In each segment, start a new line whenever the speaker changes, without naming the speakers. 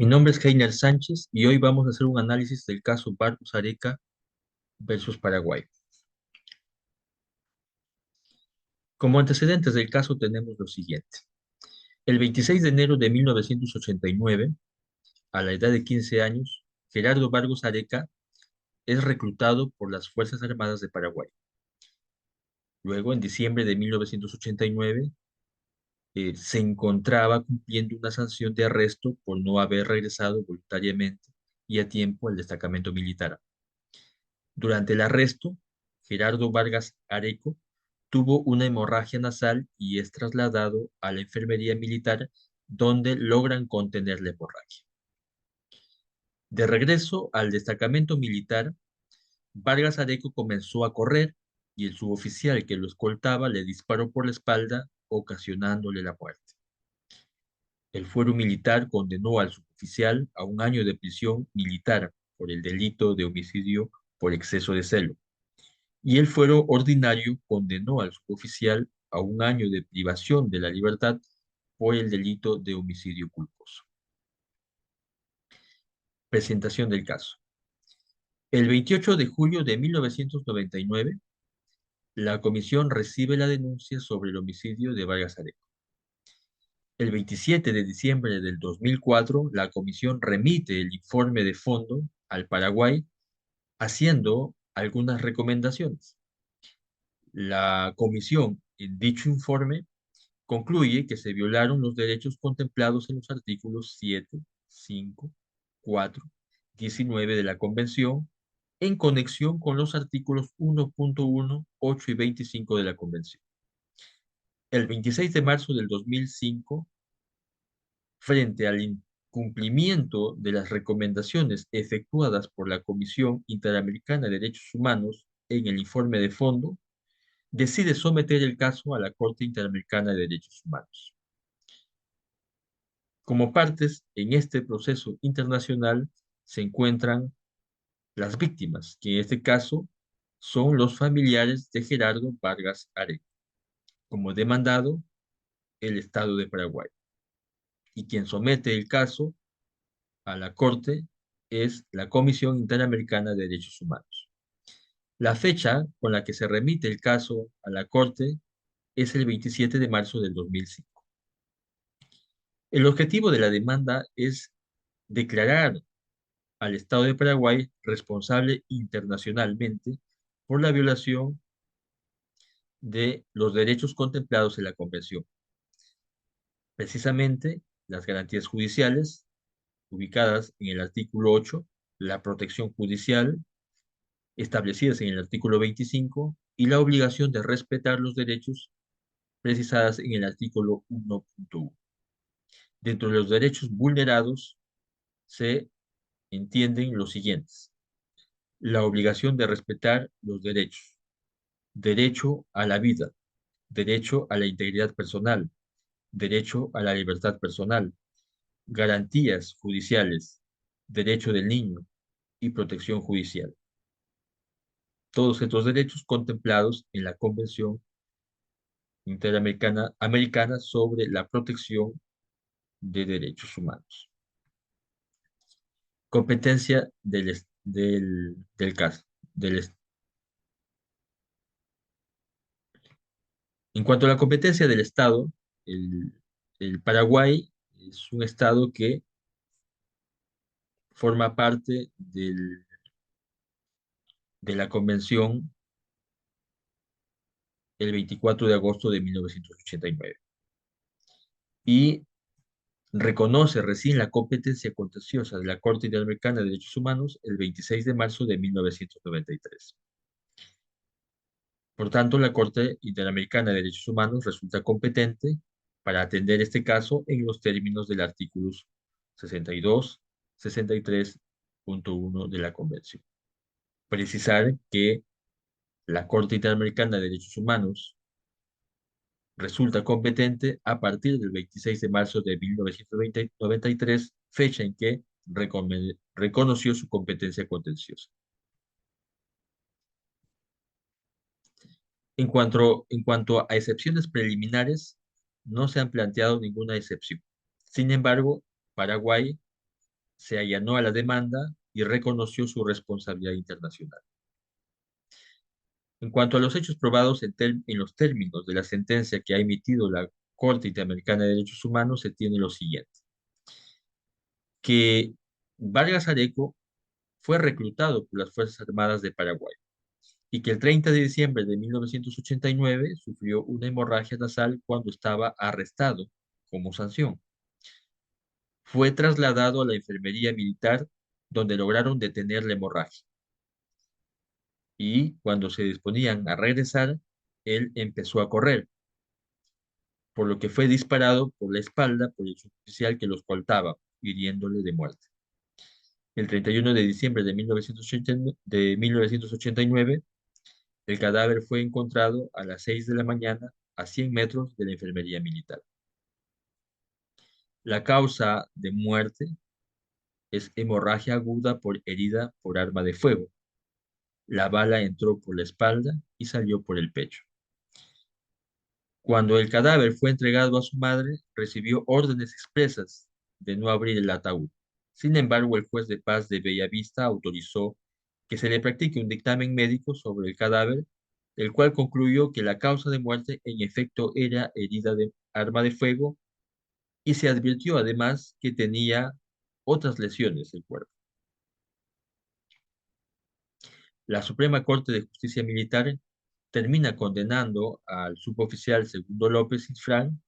Mi nombre es Heiner Sánchez y hoy vamos a hacer un análisis del caso Barcos Areca versus Paraguay. Como antecedentes del caso tenemos lo siguiente. El 26 de enero de 1989, a la edad de 15 años, Gerardo Barcos Areca es reclutado por las Fuerzas Armadas de Paraguay. Luego, en diciembre de 1989, se encontraba cumpliendo una sanción de arresto por no haber regresado voluntariamente y a tiempo al destacamento militar. Durante el arresto, Gerardo Vargas Areco tuvo una hemorragia nasal y es trasladado a la enfermería militar donde logran contener la hemorragia. De regreso al destacamento militar, Vargas Areco comenzó a correr y el suboficial que lo escoltaba le disparó por la espalda, ocasionándole la muerte. El fuero militar condenó al suboficial a 1 año de prisión militar por el delito de homicidio por exceso de celo, y el fuero ordinario condenó al suboficial a 1 año de privación de la libertad por el delito de homicidio culposo. Presentación del caso. El 28 de julio de 1999, la comisión recibe la denuncia sobre el homicidio de Vargas Areco. El 27 de diciembre del 2004, la comisión remite el informe de fondo al Paraguay, haciendo algunas recomendaciones. La comisión, en dicho informe, concluye que se violaron los derechos contemplados en los artículos 7, 5, 4, 19 de la Convención en conexión con los artículos 1.1, 8 y 25 de la Convención. El 26 de marzo del 2005, frente al incumplimiento de las recomendaciones efectuadas por la Comisión Interamericana de Derechos Humanos en el informe de fondo, decide someter el caso a la Corte Interamericana de Derechos Humanos. Como partes en este proceso internacional se encuentran las víctimas, que en este caso son los familiares de Gerardo Vargas Areco, como demandado el Estado de Paraguay. Y quien somete el caso a la Corte es la Comisión Interamericana de Derechos Humanos. La fecha con la que se remite el caso a la Corte es el 27 de marzo del 2005. El objetivo de la demanda es declarar al Estado de Paraguay responsable internacionalmente por la violación de los derechos contemplados en la Convención. Precisamente, las garantías judiciales ubicadas en el artículo 8, la protección judicial establecidas en el artículo 25 y la obligación de respetar los derechos precisadas en el artículo 1.1. Dentro de los derechos vulnerados se entienden los siguientes: la obligación de respetar los derechos, derecho a la vida, derecho a la integridad personal, derecho a la libertad personal, garantías judiciales, derecho del niño y protección judicial. Todos estos derechos contemplados en la Convención Interamericana sobre la protección de derechos humanos. Competencia del caso. En cuanto a la competencia del Estado, el, el Paraguay es un Estado que forma parte de la Convención el 24 de agosto de 1989 y reconoce recién la competencia contenciosa de la Corte Interamericana de Derechos Humanos el 26 de marzo de 1993. Por tanto, la Corte Interamericana de Derechos Humanos resulta competente para atender este caso en los términos del artículo 62, 63.1 de la Convención. Precisar que la Corte Interamericana de Derechos Humanos resulta competente a partir del 26 de marzo de 1993, fecha en que reconoció su competencia contenciosa. En cuanto a excepciones preliminares, no se han planteado ninguna excepción. Sin embargo, Paraguay se allanó a la demanda y reconoció su responsabilidad internacional. En cuanto a los hechos probados en los términos de la sentencia que ha emitido la Corte Interamericana de Derechos Humanos, se tiene lo siguiente: que Vargas Areco fue reclutado por las Fuerzas Armadas de Paraguay y que el 30 de diciembre de 1989 sufrió una hemorragia nasal cuando estaba arrestado como sanción. Fue trasladado a la enfermería militar donde lograron detener la hemorragia y cuando se disponían a regresar, él empezó a correr, por lo que fue disparado por la espalda por el suboficial que lo escoltaba, hiriéndole de muerte. El 31 de diciembre de 1989, el cadáver fue encontrado a las 6 de la mañana a 100 metros de la enfermería militar. La causa de muerte es hemorragia aguda por herida por arma de fuego. La bala entró por la espalda y salió por el pecho. Cuando el cadáver fue entregado a su madre, recibió órdenes expresas de no abrir el ataúd. Sin embargo, el juez de paz de Bellavista autorizó que se le practique un dictamen médico sobre el cadáver, el cual concluyó que la causa de muerte en efecto era herida de arma de fuego y se advirtió además que tenía otras lesiones el cuerpo. La Suprema Corte de Justicia Militar termina condenando al suboficial Segundo López Isfrán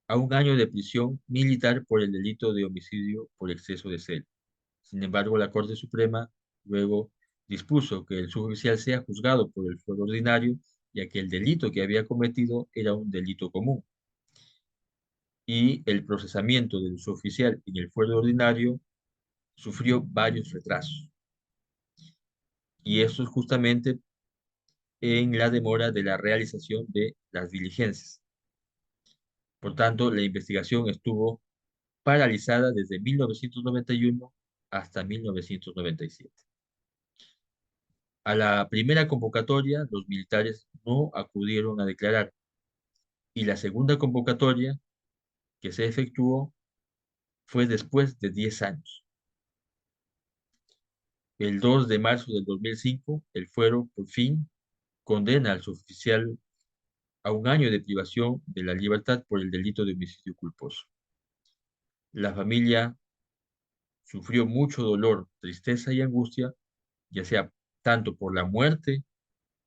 a 1 año de prisión militar por el delito de homicidio por exceso de celo. Sin embargo, la Corte Suprema luego dispuso que el suboficial sea juzgado por el fuero ordinario, ya que el delito que había cometido era un delito común. Y el procesamiento del suboficial en el fuero ordinario sufrió varios retrasos. Y eso es justamente en la demora de la realización de las diligencias. Por tanto, la investigación estuvo paralizada desde 1991 hasta 1997. A la primera convocatoria, los militares no acudieron a declarar y la segunda convocatoria que se efectuó fue después de 10 años. El 2 de marzo del 2005, el fuero por fin condena al suboficial a 1 año de privación de la libertad por el delito de homicidio culposo. La familia sufrió mucho dolor, tristeza y angustia, ya sea tanto por la muerte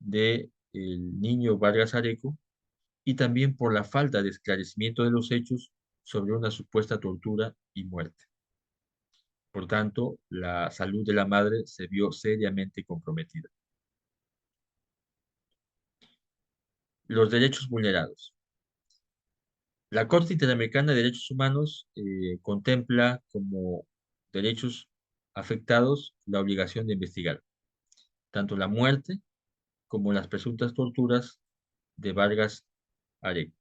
del niño Vargas Areco y también por la falta de esclarecimiento de los hechos sobre una supuesta tortura y muerte. Por tanto, la salud de la madre se vio seriamente comprometida. Los derechos vulnerados. La Corte Interamericana de Derechos Humanos contempla como derechos afectados la obligación de investigar tanto la muerte como las presuntas torturas de Vargas Areco.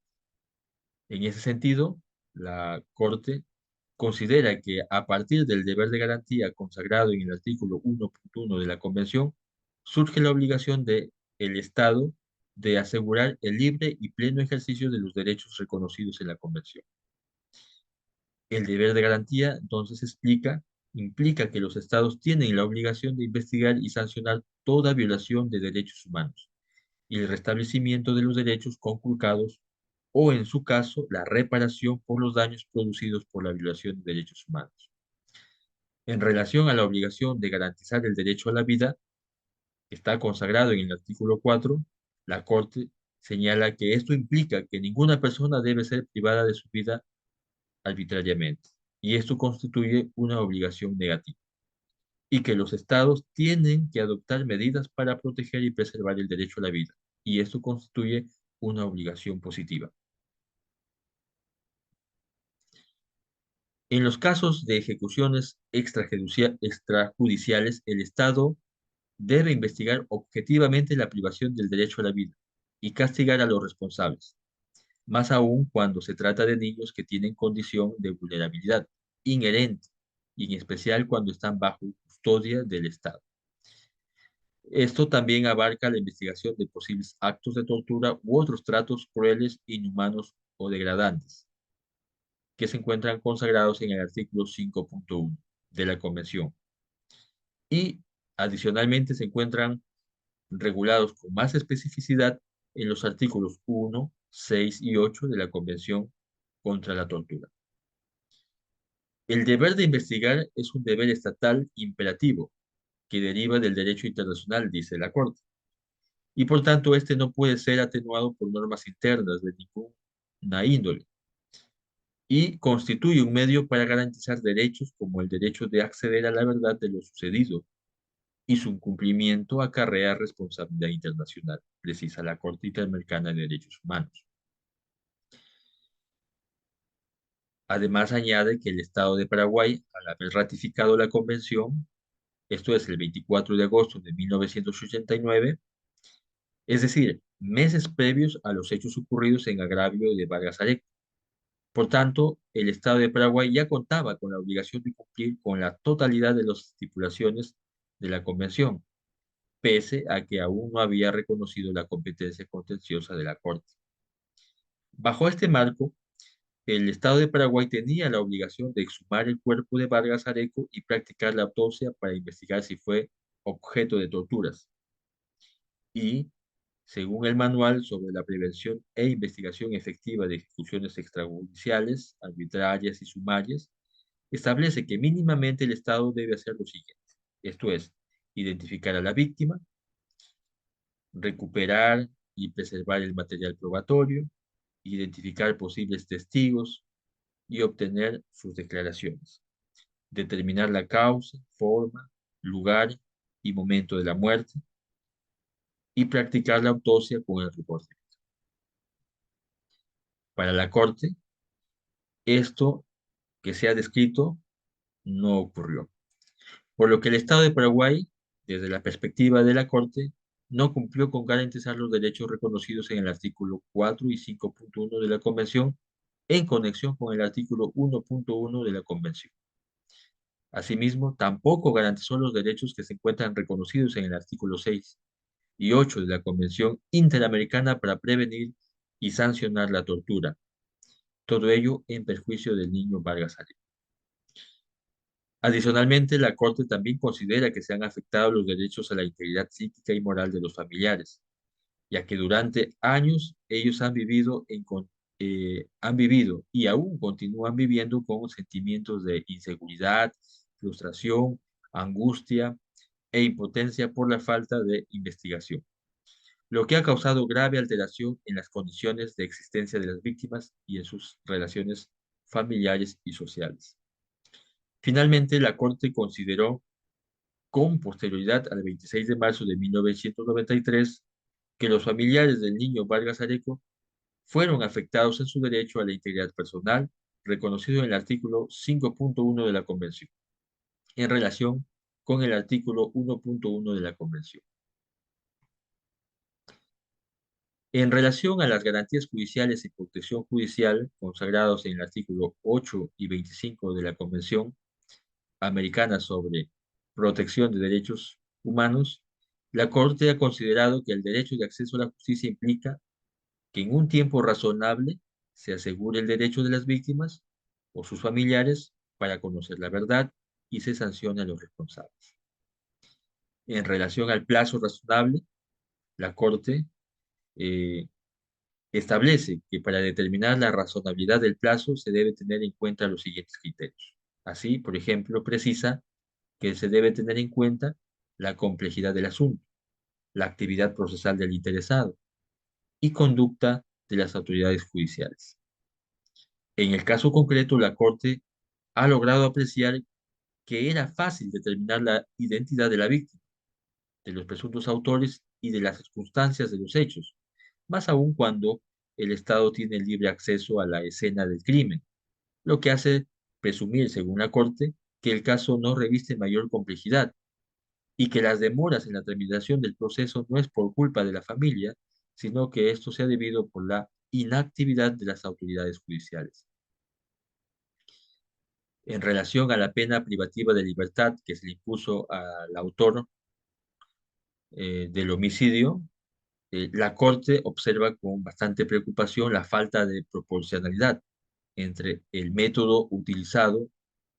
En ese sentido, la Corte considera que a partir del deber de garantía consagrado en el artículo 1.1 de la Convención, surge la obligación del Estado de asegurar el libre y pleno ejercicio de los derechos reconocidos en la Convención. El deber de garantía, entonces, implica que los estados tienen la obligación de investigar y sancionar toda violación de derechos humanos y el restablecimiento de los derechos conculcados o, en su caso, la reparación por los daños producidos por la violación de derechos humanos. En relación a la obligación de garantizar el derecho a la vida, que está consagrado en el artículo 4, la Corte señala que esto implica que ninguna persona debe ser privada de su vida arbitrariamente, y esto constituye una obligación negativa, y que los estados tienen que adoptar medidas para proteger y preservar el derecho a la vida, y esto constituye una obligación positiva. En los casos de ejecuciones extrajudiciales, el Estado debe investigar objetivamente la privación del derecho a la vida y castigar a los responsables, más aún cuando se trata de niños que tienen condición de vulnerabilidad inherente y en especial cuando están bajo custodia del Estado. Esto también abarca la investigación de posibles actos de tortura u otros tratos crueles, inhumanos o degradantes, que se encuentran consagrados en el artículo 5.1. de la Convención y adicionalmente se encuentran regulados con más especificidad en los artículos 1, 6 y 8 de la Convención contra la Tortura. El deber de investigar es un deber estatal imperativo que deriva del derecho internacional, dice la Corte, y por tanto este no puede ser atenuado por normas internas de ninguna índole y constituye un medio para garantizar derechos como el derecho de acceder a la verdad de lo sucedido y su incumplimiento acarrea responsabilidad internacional, precisa la Corte Interamericana de Derechos Humanos. Además, añade que el Estado de Paraguay, al haber ratificado la Convención, esto es el 24 de agosto de 1989, es decir, meses previos a los hechos ocurridos en agravio de Vargas Areco. Por tanto, el Estado de Paraguay ya contaba con la obligación de cumplir con la totalidad de las estipulaciones de la Convención, pese a que aún no había reconocido la competencia contenciosa de la Corte. Bajo este marco, el Estado de Paraguay tenía la obligación de exhumar el cuerpo de Vargas Areco y practicar la autopsia para investigar si fue objeto de torturas. Y, según el Manual sobre la prevención e investigación efectiva de ejecuciones extrajudiciales, arbitrarias y sumarias, establece que mínimamente el Estado debe hacer lo siguiente, esto es, identificar a la víctima, recuperar y preservar el material probatorio, identificar posibles testigos y obtener sus declaraciones, determinar la causa, forma, lugar y momento de la muerte y practicar la autopsia con el reporte. Para la Corte, esto que se ha descrito no ocurrió, por lo que el Estado de Paraguay, desde la perspectiva de la Corte, no cumplió con garantizar los derechos reconocidos en el artículo 4 y 5.1 de la Convención en conexión con el artículo 1.1 de la Convención. Asimismo, tampoco garantizó los derechos que se encuentran reconocidos en el artículo 6 y 8 de la Convención Interamericana para prevenir y sancionar la tortura, todo ello en perjuicio del niño Vargas Areco. Adicionalmente, la Corte también considera que se han afectado los derechos a la integridad psíquica y moral de los familiares, ya que durante años ellos han vivido y aún continúan viviendo con sentimientos de inseguridad, frustración, angustia e impotencia por la falta de investigación, lo que ha causado grave alteración en las condiciones de existencia de las víctimas y en sus relaciones familiares y sociales. Finalmente, la Corte consideró con posterioridad al 26 de marzo de 1993 que los familiares del niño Vargas Areco fueron afectados en su derecho a la integridad personal, reconocido en el artículo 5.1 de la Convención, en relación con el artículo 1.1 de la Convención. En relación a las garantías judiciales y protección judicial consagrados en el artículo 8 y 25 de la Convención Americana sobre Protección de Derechos Humanos, la Corte ha considerado que el derecho de acceso a la justicia implica que en un tiempo razonable se asegure el derecho de las víctimas o sus familiares para conocer la verdad y se sancione a los responsables. En relación al plazo razonable, la Corte eh, establece que para determinar la razonabilidad del plazo se debe tener en cuenta los siguientes criterios. Así, por ejemplo, precisa que se debe tener en cuenta la complejidad del asunto, la actividad procesal del interesado y conducta de las autoridades judiciales. En el caso concreto, la Corte ha logrado apreciar que era fácil determinar la identidad de la víctima, de los presuntos autores y de las circunstancias de los hechos, más aún cuando el Estado tiene libre acceso a la escena del crimen, lo que hace presumir, según la Corte, que el caso no reviste mayor complejidad y que las demoras en la tramitación del proceso no es por culpa de la familia, sino que esto se ha debido por la inactividad de las autoridades judiciales. En relación a la pena privativa de libertad que se le impuso al autor del homicidio, la Corte observa con bastante preocupación la falta de proporcionalidad entre el método utilizado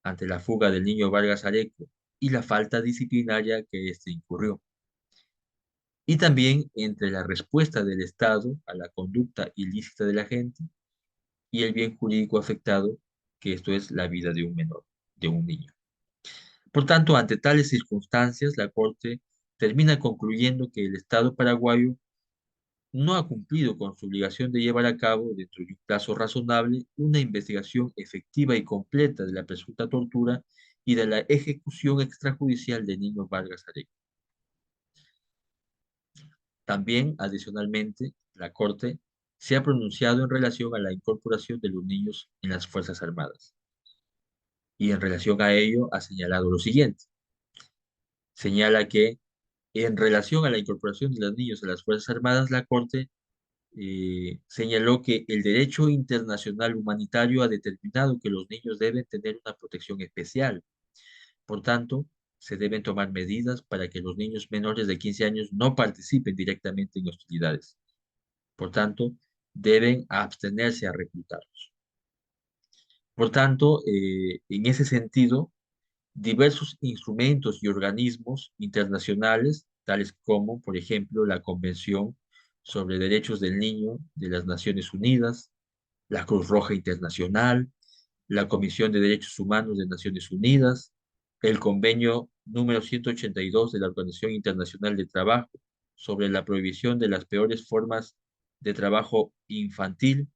ante la fuga del niño Vargas Areco y la falta disciplinaria que éste incurrió, y también entre la respuesta del Estado a la conducta ilícita de la gente y el bien jurídico afectado, que esto es la vida de un menor, de un niño. Por tanto, ante tales circunstancias, la Corte termina concluyendo que el Estado paraguayo no ha cumplido con su obligación de llevar a cabo, dentro de un plazo razonable, una investigación efectiva y completa de la presunta tortura y de la ejecución extrajudicial de niños Vargas Areco. También, adicionalmente, la Corte se ha pronunciado en relación a la incorporación de los niños en las Fuerzas Armadas y en relación a ello ha señalado lo siguiente. Señala que en relación a la incorporación de los niños a las Fuerzas Armadas, la Corte señaló que el derecho internacional humanitario ha determinado que los niños deben tener una protección especial. Por tanto, se deben tomar medidas para que los niños menores de 15 años no participen directamente en hostilidades. Por tanto, deben abstenerse a reclutarlos. Por tanto, en ese sentido, diversos instrumentos y organismos internacionales, tales como, por ejemplo, la Convención sobre Derechos del Niño de las Naciones Unidas, la Cruz Roja Internacional, la Comisión de Derechos Humanos de Naciones Unidas, el Convenio número 182 de la Organización Internacional de Trabajo sobre la prohibición de las peores formas de trabajo infantil,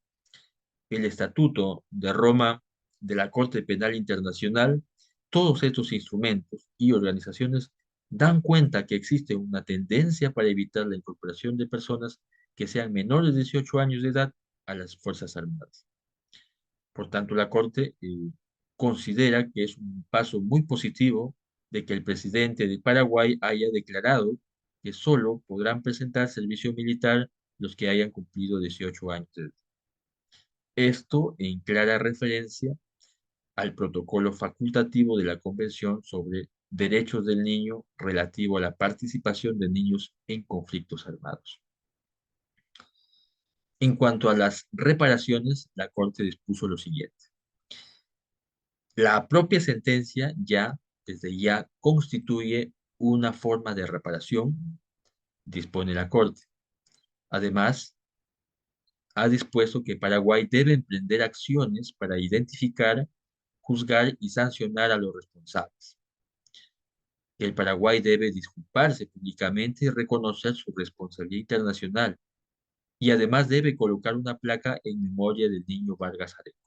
el Estatuto de Roma de la Corte Penal Internacional. Todos estos instrumentos y organizaciones dan cuenta que existe una tendencia para evitar la incorporación de personas que sean menores de 18 años de edad a las Fuerzas Armadas. Por tanto, la Corte considera que es un paso muy positivo de que el presidente de Paraguay haya declarado que solo podrán presentar servicio militar los que hayan cumplido 18 años de edad. Esto en clara referencia al protocolo facultativo de la Convención sobre Derechos del Niño relativo a la participación de niños en conflictos armados. En cuanto a las reparaciones, la Corte dispuso lo siguiente. La propia sentencia desde ya, constituye una forma de reparación, dispone la Corte. Además, ha dispuesto que Paraguay debe emprender acciones para identificar, juzgar y sancionar a los responsables. El Paraguay debe disculparse públicamente y reconocer su responsabilidad internacional, y además debe colocar una placa en memoria del niño Vargas Areco.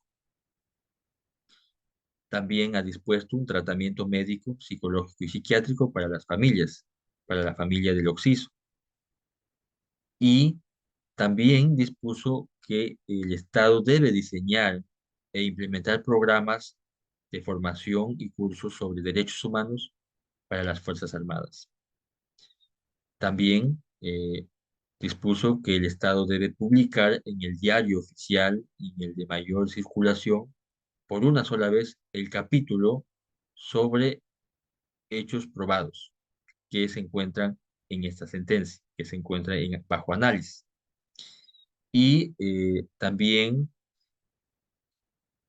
También ha dispuesto un tratamiento médico, psicológico y psiquiátrico para las familias, para la familia del occiso. Y también dispuso que el Estado debe diseñar e implementar programas de formación y cursos sobre derechos humanos para las Fuerzas Armadas. También dispuso que el Estado debe publicar en el diario oficial y en el de mayor circulación por una sola vez el capítulo sobre hechos probados que se encuentran en esta sentencia, que se encuentra bajo análisis. Y también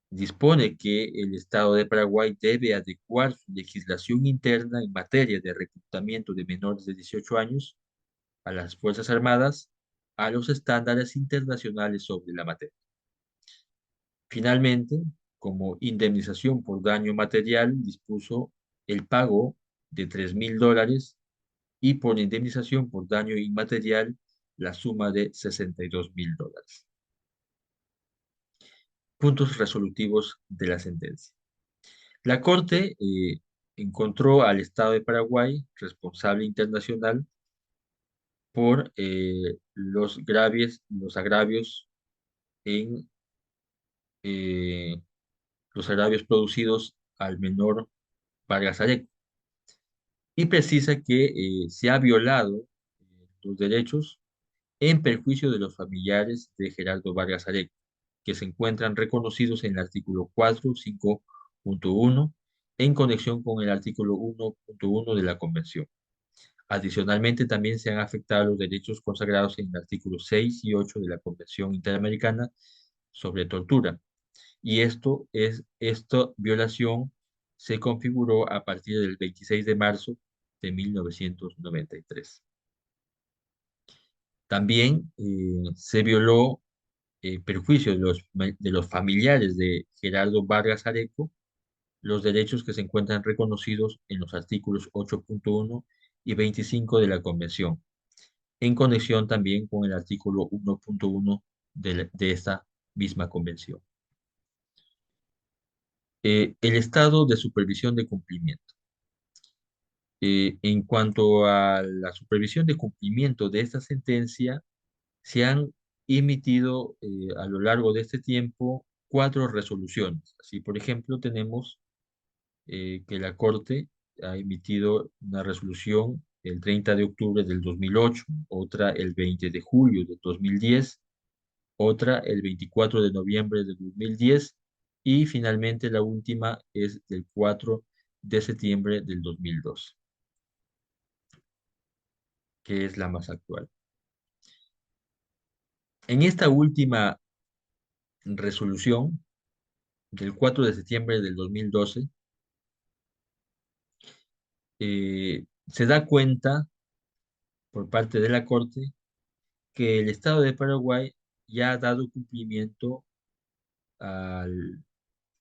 dispone que el Estado de Paraguay debe adecuar su legislación interna en materia de reclutamiento de menores de 18 años a las Fuerzas Armadas a los estándares internacionales sobre la materia. Finalmente, como indemnización por daño material, dispuso el pago de $3.000 y por indemnización por daño inmaterial la suma de $62.000. Puntos resolutivos de la sentencia. La Corte encontró al Estado de Paraguay responsable internacional por los agravios en los agravios producidos al menor Vargas Areco y precisa que se ha violado los derechos en perjuicio de los familiares de Gerardo Vargas Areco, que se encuentran reconocidos en el artículo 4, 5.1, en conexión con el artículo 1.1 de la Convención. Adicionalmente, también se han afectado los derechos consagrados en el artículo 6 y 8 de la Convención Interamericana sobre Tortura. Y esta violación se configuró a partir del 26 de marzo de 1993. También se violó perjuicio de los familiares de Gerardo Vargas Areco los derechos que se encuentran reconocidos en los artículos 8.1 y 25 de la Convención, en conexión también con el artículo 1.1 de esta misma Convención. El estado de supervisión de cumplimiento. En cuanto a la supervisión de cumplimiento de esta sentencia, se han emitido a lo largo de este tiempo cuatro resoluciones. Así, por ejemplo, tenemos que la Corte ha emitido una resolución el 30 de octubre del 2008, otra el 20 de julio del 2010, otra el 24 de noviembre del 2010 y finalmente la última es del 4 de septiembre del 2012, que es la más actual. En esta última resolución del 4 de septiembre del 2012, se da cuenta por parte de la Corte que el Estado de Paraguay ya ha dado cumplimiento al,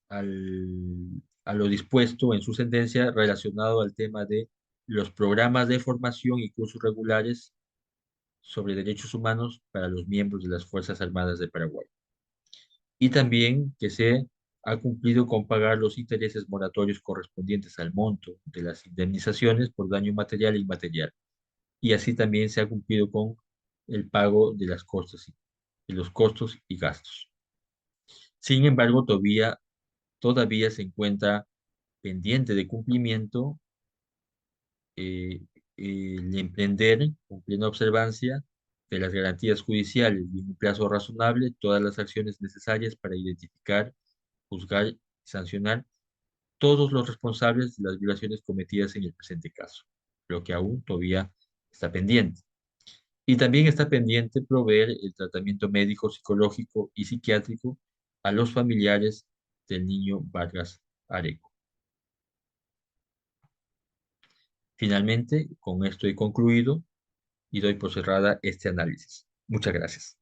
a lo dispuesto en su sentencia relacionado al tema de los programas de formación y cursos regulares sobre derechos humanos para los miembros de las Fuerzas Armadas de Paraguay. Y también que se ha cumplido con pagar los intereses moratorios correspondientes al monto de las indemnizaciones por daño material e inmaterial. Y así también se ha cumplido con el pago de de los costos y gastos. Sin embargo, todavía se encuentra pendiente de cumplimiento eh, el emprender con plena observancia de las garantías judiciales y en un plazo razonable todas las acciones necesarias para identificar, juzgar y sancionar todos los responsables de las violaciones cometidas en el presente caso, lo que aún todavía está pendiente. Y también está pendiente proveer el tratamiento médico, psicológico y psiquiátrico a los familiares del niño Vargas Areco. Finalmente, con esto he concluido y doy por cerrada este análisis. Muchas gracias.